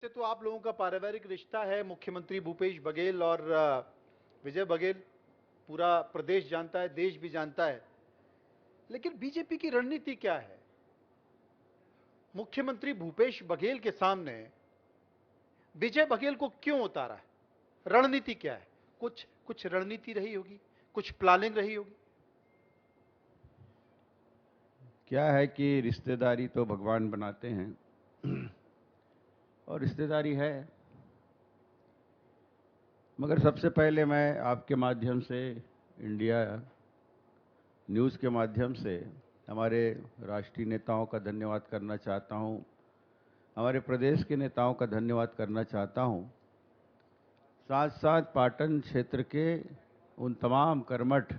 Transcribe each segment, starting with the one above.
से तो आप लोगों का पारिवारिक रिश्ता है। मुख्यमंत्री भूपेश बघेल और विजय बघेल पूरा प्रदेश जानता है, देश भी जानता है। लेकिन बीजेपी की रणनीति क्या है? मुख्यमंत्री भूपेश बघेल के सामने विजय बघेल को क्यों उतारा है? रणनीति क्या है? कुछ कुछ रणनीति रही होगी, कुछ प्लानिंग रही होगी। क्या है कि रिश्तेदारी तो भगवान बनाते हैं और रिश्तेदारी है। मगर सबसे पहले मैं आपके माध्यम से, इंडिया न्यूज़ के माध्यम से हमारे राष्ट्रीय नेताओं का धन्यवाद करना चाहता हूं, हमारे प्रदेश के नेताओं का धन्यवाद करना चाहता हूं। साथ साथ पाटन क्षेत्र के उन तमाम कर्मठ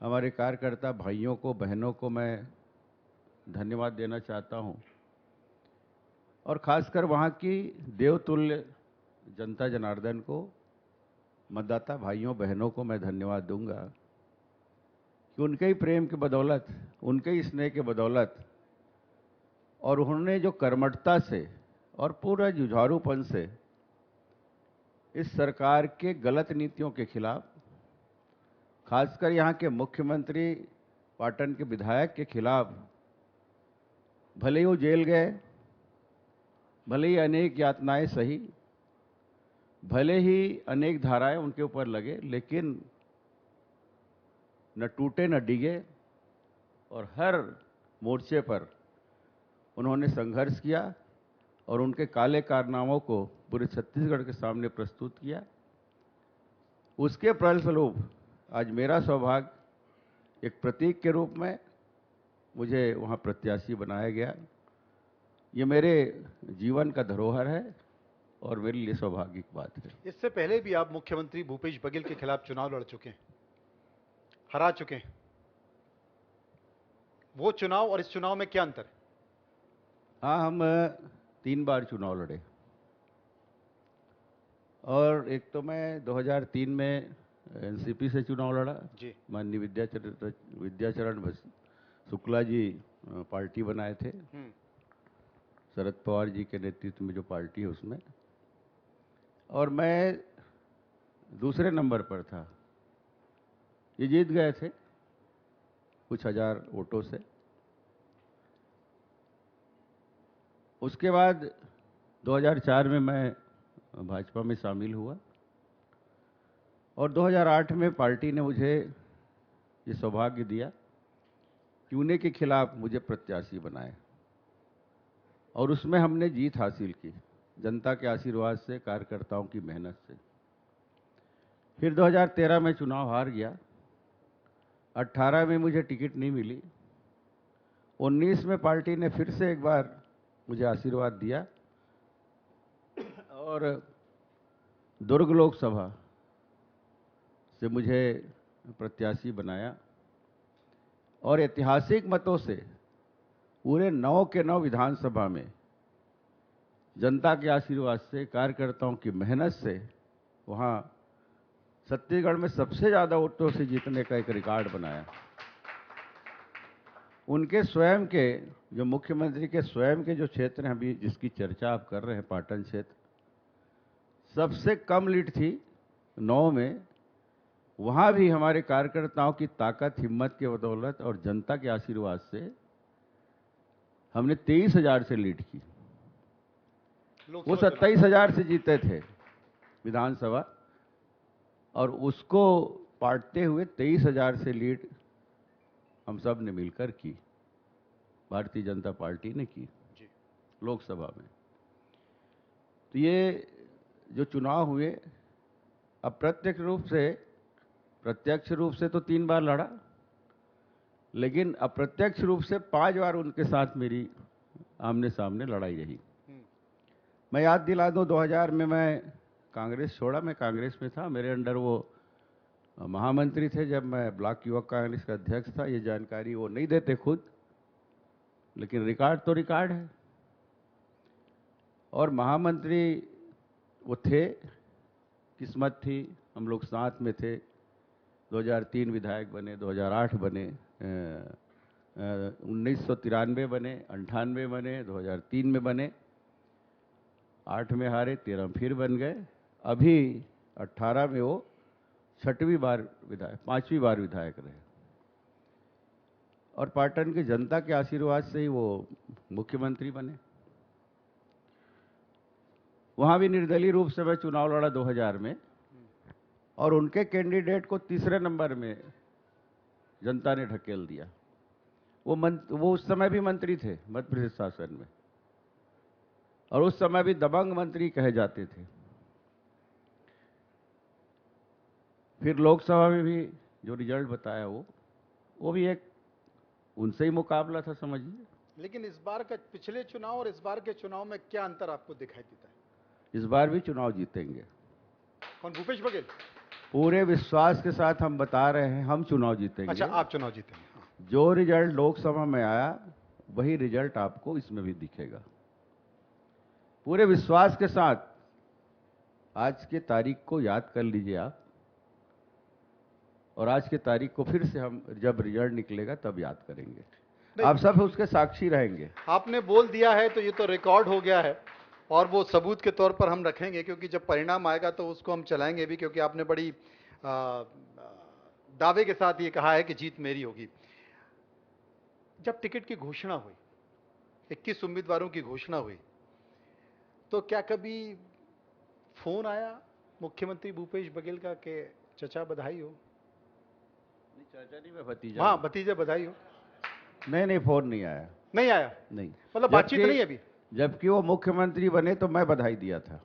हमारे कार्यकर्ता भाइयों को, बहनों को मैं धन्यवाद देना चाहता हूं। और खासकर वहाँ की देवतुल्य जनता जनार्दन को, मतदाता भाइयों बहनों को मैं धन्यवाद दूंगा कि उनके ही प्रेम के बदौलत, उनके ही स्नेह के बदौलत और उन्होंने जो कर्मठता से और पूरा जुझारूपन से इस सरकार के गलत नीतियों के खिलाफ, खासकर यहाँ के मुख्यमंत्री, पाटन के विधायक के खिलाफ, भले ही वो जेल गए, भले ही अनेक यातनाएं सही, भले ही अनेक धाराएं उनके ऊपर लगे, लेकिन न टूटे न डिगे और हर मोर्चे पर उन्होंने संघर्ष किया और उनके काले कारनामों को पूरे छत्तीसगढ़ के सामने प्रस्तुत किया। उसके फलस्वरूप आज मेरा सौभाग्य, एक प्रतीक के रूप में मुझे वहाँ प्रत्याशी बनाया गया। ये मेरे जीवन का धरोहर है और मेरे लिए सौभाग्य की बात है। इससे पहले भी आप मुख्यमंत्री भूपेश बघेल के खिलाफ चुनाव लड़ चुके हैं, हरा चुके हैं। वो चुनाव और इस चुनाव में क्या अंतर है? हाँ, हम 3 बार चुनाव लड़े और एक तो मैं 2003 में एनसीपी से चुनाव लड़ा। जी। माननीय विद्याचरण शुक्ला जी पार्टी बनाए थे, शरद पवार जी के नेतृत्व में जो पार्टी है उसमें, और मैं दूसरे नंबर पर था। ये जीत गए थे कुछ हजार वोटों से। उसके बाद 2004 में मैं भाजपा में शामिल हुआ और 2008 में पार्टी ने मुझे ये सौभाग्य दिया कि उन्हीं के खिलाफ मुझे प्रत्याशी बनाए और उसमें हमने जीत हासिल की, जनता के आशीर्वाद से, कार्यकर्ताओं की मेहनत से। फिर 2013 में चुनाव हार गया, 18 में मुझे टिकट नहीं मिली, 19 में पार्टी ने फिर से एक बार मुझे आशीर्वाद दिया और दुर्ग लोकसभा से मुझे प्रत्याशी बनाया और ऐतिहासिक मतों से पूरे 9 के 9 विधानसभा में जनता के आशीर्वाद से, कार्यकर्ताओं की मेहनत से वहाँ छत्तीसगढ़ में सबसे ज़्यादा वोटों से जीतने का एक रिकॉर्ड बनाया। उनके स्वयं के, जो मुख्यमंत्री के स्वयं के जो क्षेत्र हैं, अभी जिसकी चर्चा आप कर रहे हैं, पाटन क्षेत्र, सबसे कम लीड थी 9 में। वहाँ भी हमारे कार्यकर्ताओं की ताकत, हिम्मत के बदौलत और जनता के आशीर्वाद से हमने 23,000 से लीड की। वो 27,000 से जीते थे विधानसभा और उसको पाटते हुए 23,000 से लीड हम सब ने मिलकर की, भारतीय जनता पार्टी ने की लोकसभा में। तो ये जो चुनाव हुए, अप्रत्यक्ष रूप से तो 3 बार लड़ा, लेकिन अप्रत्यक्ष रूप से 5 बार उनके साथ मेरी आमने सामने लड़ाई रही। मैं याद दिला दूं, 2000 में मैं कांग्रेस छोड़ा, मैं कांग्रेस में था, मेरे अंडर वो महामंत्री थे जब मैं ब्लॉक युवक कांग्रेस का अध्यक्ष था। ये जानकारी वो नहीं देते खुद, लेकिन रिकॉर्ड तो रिकॉर्ड है। और महामंत्री वो थे, किस्मत थी, हम लोग साथ में थे। 2003 विधायक बने, 2008 बने, 1993 बने, 98 बने, 2003 में बने 8 में हारे, 13 फिर बन गए। अभी 18 में वो 6वीं बार विधायक, 5वीं बार विधायक रहे। और पाटन की जनता के आशीर्वाद से ही वो मुख्यमंत्री बने। वहां भी निर्दलीय रूप से मैं चुनाव लड़ा 2000 में, और उनके कैंडिडेट को तीसरे नंबर में जनता ने ढकेल दिया। वो उस समय भी मंत्री थे मध्य प्रदेश शासन में, और उस समय भी दबंग मंत्री कहे जाते थे। फिर लोकसभा में भी जो रिजल्ट बताया वो भी एक उनसे ही मुकाबला था, समझिए। लेकिन इस बार का पिछले चुनाव और इस बार के चुनाव में क्या अंतर आपको दिखाई देता है? इस बार भी चुनाव जीतेंगे। कौन, भूपेश बघेल? पूरे विश्वास के साथ हम बता रहे हैं, हम चुनाव जीतेंगे। अच्छा, आप चुनाव जीतेंगे। हाँ। जो रिजल्ट लोकसभा में आया वही रिजल्ट आपको इसमें भी दिखेगा, पूरे विश्वास के साथ। आज की तारीख को याद कर लीजिए आप, और आज की तारीख को फिर से हम जब रिजल्ट निकलेगा तब याद करेंगे। आप सब उसके साक्षी रहेंगे। आपने बोल दिया है तो ये तो रिकॉर्ड हो गया है, और वो सबूत के तौर पर हम रखेंगे, क्योंकि जब परिणाम आएगा तो उसको हम चलाएंगे भी, क्योंकि आपने बड़ी दावे के साथ ये कहा है कि जीत मेरी होगी। जब टिकट की घोषणा हुई, 21 उम्मीदवारों की घोषणा हुई, तो क्या कभी फोन आया मुख्यमंत्री भूपेश बघेल का कि चचा बधाई हो? चाचा नहीं, मैं भतीजा। हाँ, भतीजा बधाई हो। नहीं, फोन नहीं आया। नहीं आया? नहीं, मतलब बातचीत नहीं अभी? जबकि वो मुख्यमंत्री बने तो मैं बधाई दिया था।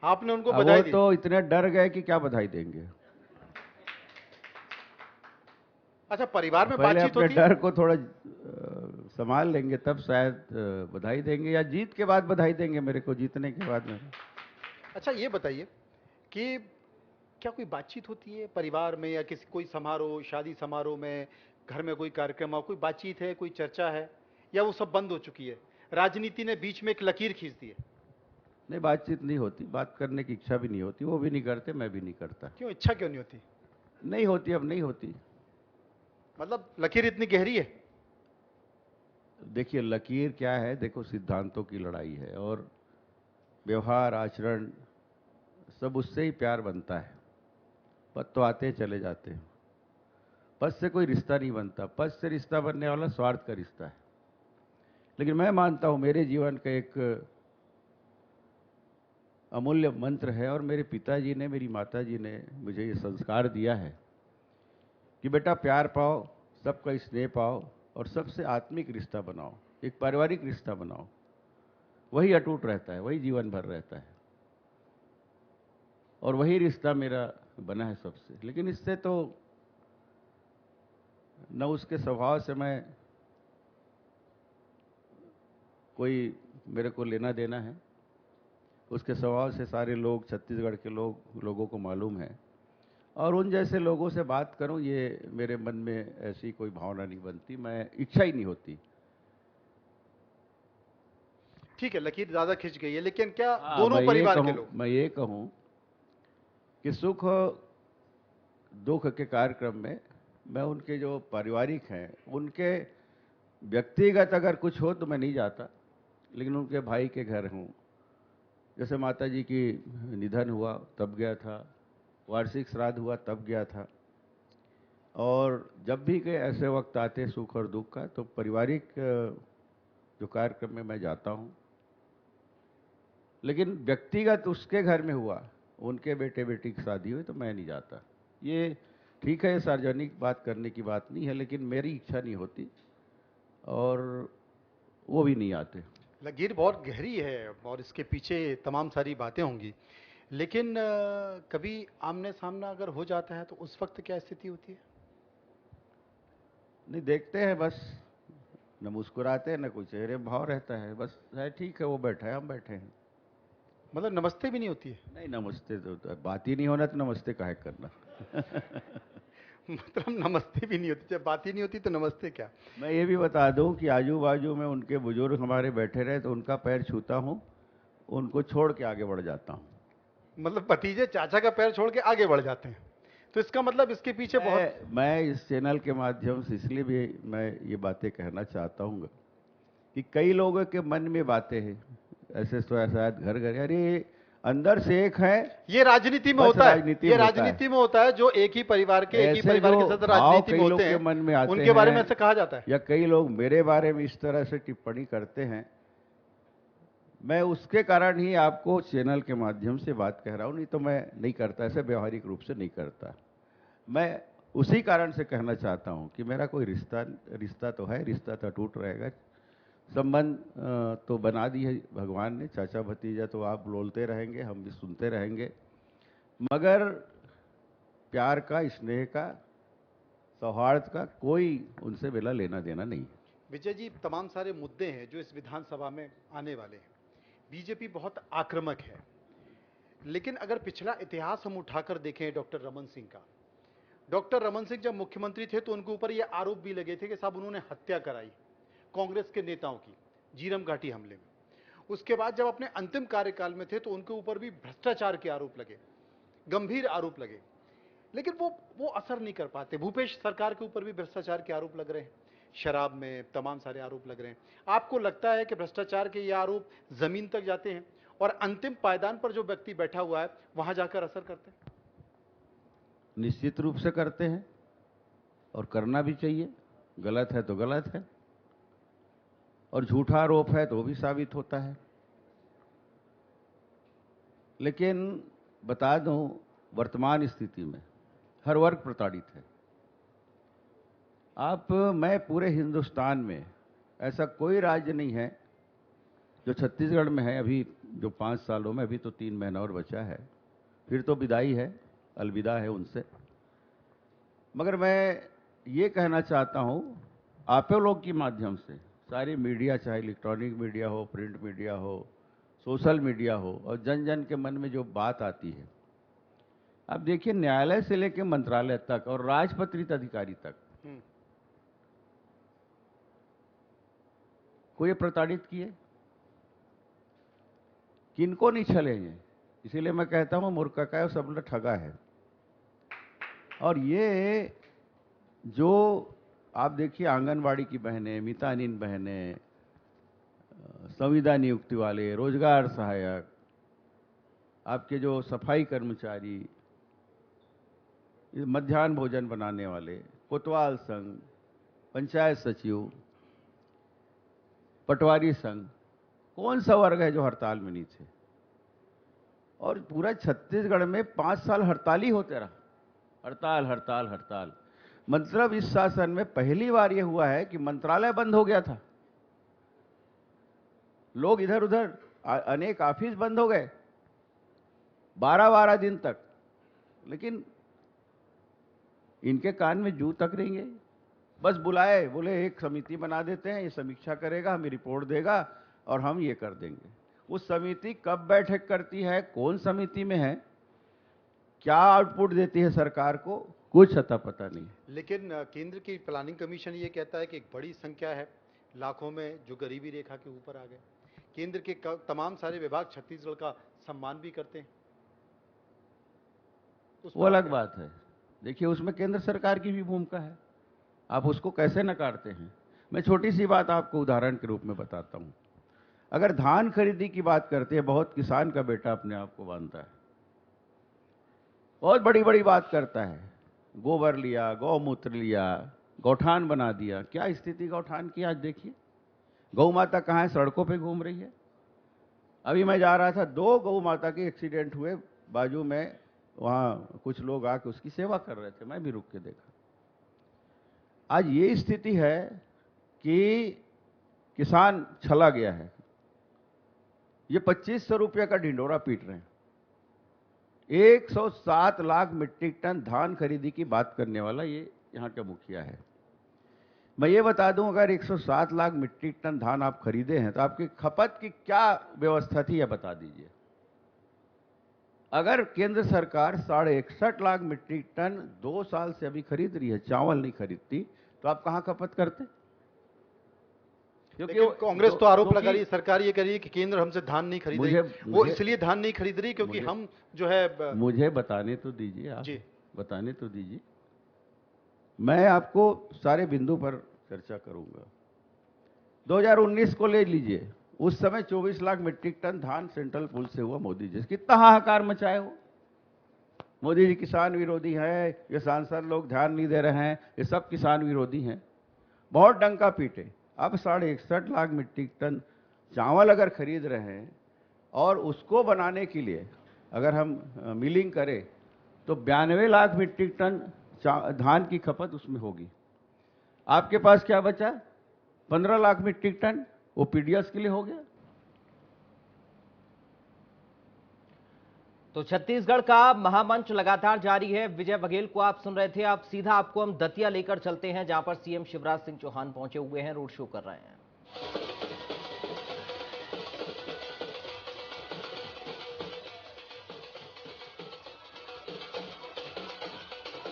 आपने उनको बधाई दी? तो इतने डर गए कि क्या बधाई देंगे। अच्छा, परिवार में पहले बातचीत अपने होती है? डर को थोड़ा संभाल लेंगे, तब शायद बधाई देंगे, या जीत के बाद बधाई देंगे मेरे को, जीतने के बाद में। अच्छा, ये बताइए कि क्या कोई बातचीत होती है परिवार में, या किसी कोई समारोह, शादी समारोह में, घर में कोई कार्यक्रम हो, कोई बातचीत है, कोई चर्चा है, या वो सब बंद हो चुकी है? राजनीति ने बीच में एक लकीर खींच दी है। नहीं, बातचीत नहीं होती, बात करने की इच्छा भी नहीं होती, वो भी नहीं करते, मैं भी नहीं करता। क्यों, इच्छा क्यों नहीं होती? नहीं होती, अब नहीं होती। मतलब लकीर इतनी गहरी है? देखिए, लकीर क्या है, देखो सिद्धांतों की लड़ाई है, और व्यवहार आचरण सब उससे ही प्यार बनता है। पद तो आते चले जाते हैं, पद से कोई रिश्ता नहीं बनता। पद से रिश्ता बनने वाला स्वार्थ का रिश्ता है। लेकिन मैं मानता हूं मेरे जीवन का एक अमूल्य मंत्र है, और मेरे पिताजी ने, मेरी माताजी ने मुझे ये संस्कार दिया है कि बेटा प्यार पाओ, सबका स्नेह पाओ, और सबसे आत्मिक रिश्ता बनाओ, एक पारिवारिक रिश्ता बनाओ। वही अटूट रहता है, वही जीवन भर रहता है, और वही रिश्ता मेरा बना है सबसे। लेकिन इससे तो न उसके स्वभाव से मैं कोई मेरे को लेना देना है, उसके स्वभाव से सारे लोग, छत्तीसगढ़ के लोगों को मालूम है, और उन जैसे लोगों से बात करूं, ये मेरे मन में ऐसी कोई भावना नहीं बनती, मैं इच्छा ही नहीं होती। ठीक है, लकीर ज्यादा खिंच गई है, लेकिन क्या दोनों परिवार के लोग? मैं ये कहूं कि सुख दुख के कार्यक्रम में मैं उनके जो पारिवारिक हैं, उनके व्यक्तिगत अगर कुछ हो तो मैं नहीं जाता, लेकिन उनके भाई के घर हूँ। जैसे माता जी की निधन हुआ तब गया था, वार्षिक श्राद्ध हुआ तब गया था, और जब भी के ऐसे वक्त आते सुख और दुख का, तो पारिवारिक जो कार्यक्रम में मैं जाता हूँ। लेकिन व्यक्तिगत उसके घर में हुआ, उनके बेटे बेटी की शादी हुई, तो मैं नहीं जाता। ये ठीक है, सार्वजनिक बात करने की बात नहीं है, लेकिन मेरी इच्छा नहीं होती, और वो भी नहीं आते। लकीर बहुत गहरी है, और इसके पीछे तमाम सारी बातें होंगी, लेकिन कभी आमने सामना अगर हो जाता है तो उस वक्त क्या स्थिति होती है? नहीं, देखते हैं बस, न मुस्कुराते हैं, न कोई चेहरे भाव रहता है, बस है ठीक है, वो बैठा है, हम बैठे हैं। मतलब नमस्ते भी नहीं होती है? नहीं, नमस्ते तो बात ही नहीं होना, तो नमस्ते काहे करना। मतलब नमस्ते भी नहीं होती, जब बात ही नहीं होती तो नमस्ते क्या? मैं ये भी बता दूं कि आजू बाजू में उनके बुजुर्ग हमारे बैठे रहे तो उनका पैर छूता हूं, उनको छोड़ के आगे बढ़ जाता हूं। मतलब भतीजे चाचा का पैर छोड़ के आगे बढ़ जाते हैं, तो इसका मतलब इसके पीछे मैं इस चैनल के माध्यम से इसलिए भी मैं ये बातें कहना चाहता हूँ कि कई लोगों के मन में बातें हैं, ऐसे तो शायद घर घर, अरे अंदर से एक है। ये राजनीति में बस होता है, राजनीति ये में होता है। राजनीति में होता है, जो एक ही परिवार के ऐसे जो सदस्य भाव राजनीति में कई होते लोग के मन में हैं, आते उनके बारे में हैं, ऐसे कहा जाता है। या कई लोग मेरे बारे में इस तरह से टिप्पणी करते हैं, मैं उसके कारण ही आपको चैनल के माध्यम से बात कह रहा हूं, नहीं तो मैं नहीं करता, ऐसे व्यवहारिक रूप से नहीं करता। मैं उसी कारण से कहना चाहता हूं कि मेरा कोई रिश्ता तो है, रिश्ता तो अटूट रहेगा। संबंध तो बना दी है भगवान ने, चाचा भतीजा तो आप बोलते रहेंगे, हम भी सुनते रहेंगे, मगर प्यार का, स्नेह का, सौहार्द का कोई उनसे मेरा लेना देना नहीं है। विजय जी, तमाम सारे मुद्दे हैं जो इस विधानसभा में आने वाले हैं। बीजेपी बहुत आक्रामक है, लेकिन अगर पिछला इतिहास हम उठाकर देखें डॉक्टर रमन सिंह का, डॉक्टर रमन सिंह जब मुख्यमंत्री थे तो उनके ऊपर ये आरोप भी लगे थे कि साहब उन्होंने हत्या कराई कांग्रेस के नेताओं की जीरम घाटी हमले में। उसके बाद जब अपने अंतिम कार्यकाल में थे तो उनके ऊपर भी भ्रष्टाचार के आरोप लगे, गंभीर आरोप लगे, लेकिन वो असर नहीं कर पाते। भूपेश सरकार के ऊपर भी भ्रष्टाचार के आरोप लग रहे हैं, शराब में तमाम सारे आरोप लग रहे हैं। आपको लगता है कि भ्रष्टाचार के ये आरोप जमीन तक जाते हैं और अंतिम पायदान पर जो व्यक्ति बैठा हुआ है वहां जाकर असर करते हैं? निश्चित रूप से करते हैं, और करना भी चाहिए। गलत है तो गलत है, और झूठा आरोप है तो वो भी साबित होता है। लेकिन बता दूं, वर्तमान स्थिति में हर वर्ग प्रताड़ित है। मैं पूरे हिंदुस्तान में ऐसा कोई राज्य नहीं है, जो छत्तीसगढ़ में है अभी, जो 5 सालों में, अभी तो 3 महीना और बचा है, फिर तो विदाई है, अलविदा है उनसे। मगर मैं ये कहना चाहता हूँ आप लोग के माध्यम से, सारी मीडिया, चाहे इलेक्ट्रॉनिक मीडिया हो, प्रिंट मीडिया हो, सोशल मीडिया हो, और जन जन के मन में जो बात आती है, आप देखिए न्यायालय से लेकर मंत्रालय तक और राजपत्रित अधिकारी तक कोई प्रताड़ित किए, किनको नहीं छलेंगे। इसीलिए मैं कहता हूं मूर्ख का है, सब लोग ठगा है। और ये जो आप देखिए आंगनवाड़ी की बहनें, मितानिन बहनें, संविदा नियुक्ति वाले, रोजगार सहायक, आपके जो सफाई कर्मचारी, मध्याह्न भोजन बनाने वाले, कोतवाल संघ, पंचायत सचिव, पटवारी संघ, कौन सा वर्ग है जो हड़ताल में नहीं थे? और पूरा छत्तीसगढ़ में 5 साल हड़ताल ही होते रहा, हड़ताल हड़ताल हड़ताल। मतलब इस शासन में पहली बार यह हुआ है कि मंत्रालय बंद हो गया था, लोग इधर उधर, अनेक ऑफिस बंद हो गए 12-12 दिन तक, लेकिन इनके कान में जू तक नहीं है। बस बुलाए, बोले एक समिति बना देते हैं, ये समीक्षा करेगा, हमें रिपोर्ट देगा और हम ये कर देंगे। उस समिति कब बैठक करती है, कौन समिति में है, क्या आउटपुट देती है सरकार को, कुछ अता पता नहीं। लेकिन केंद्र की प्लानिंग कमीशन ये कहता है कि एक बड़ी संख्या है, लाखों में, जो गरीबी रेखा के ऊपर आ गए। केंद्र के तमाम सारे विभाग छत्तीसगढ़ का सम्मान भी करते हैं। वो अलग बात है। देखिए उसमें केंद्र सरकार की भी भूमिका है, आप उसको कैसे नकारते हैं। मैं छोटी सी बात आपको उदाहरण के रूप में बताता हूं। अगर धान खरीदी की बात करते हैं, बहुत किसान का बेटा अपने आप को मानता है, बहुत बड़ी बड़ी बात करता है, गोबर लिया, गौमूत्र लिया, गौठान बना दिया। क्या स्थिति गौठान की आज देखिए, गौ माता कहाँ है, सड़कों पे घूम रही है। अभी मैं जा रहा था, 2 गौ माता के एक्सीडेंट हुए बाजू में, वहाँ कुछ लोग आके उसकी सेवा कर रहे थे, मैं भी रुक के देखा। आज ये स्थिति है कि किसान छला गया है, ये 2500 रुपये का ढिंडोरा पीट रहे हैं। 107 लाख मीट्रिक टन धान खरीदी की बात करने वाला ये यहाँ का मुखिया है। मैं ये बता दूं, अगर 107 लाख मीट्रिक टन धान आप खरीदे हैं तो आपकी खपत की क्या व्यवस्था थी, यह बता दीजिए। अगर केंद्र सरकार 61.5 लाख मीट्रिक टन 2 साल से अभी खरीद रही है, चावल नहीं खरीदती, तो आप कहां खपत करते? क्योंकि कांग्रेस तो आरोप लगा रही है, सरकार ये कह रही है कि केंद्र हमसे धान नहीं खरीद रही, वो इसलिए धान नहीं खरीद रही क्योंकि हम जो है। मुझे बताने तो दीजिए, आप जी बताने तो दीजिए, मैं आपको सारे बिंदु पर चर्चा करूंगा। 2019 को ले लीजिए, उस समय 24 लाख मीट्रिक टन धान सेंट्रल पुल से हुआ मोदी जी, कितना हाहाकार मचाए हो। मोदी जी किसान विरोधी हैं, ये सांसद लोग ध्यान नहीं दे रहे हैं, ये सब किसान विरोधी हैं, बहुत डंका पीटे। अब 61.5 लाख मीट्रिक टन चावल अगर खरीद रहे हैं और उसको बनाने के लिए अगर हम मिलिंग करें तो 92 लाख मीट्रिक टन धान की खपत उसमें होगी। आपके पास क्या बचा? 15 लाख मीट्रिक टन, वो पीडीएस के लिए हो गया। तो छत्तीसगढ़ का महामंच लगातार जारी है। विजय बघेल को आप सुन रहे थे, अब सीधा आपको हम दतिया लेकर चलते हैं, जहां पर सीएम शिवराज सिंह चौहान पहुंचे हुए हैं, रोड शो कर रहे हैं।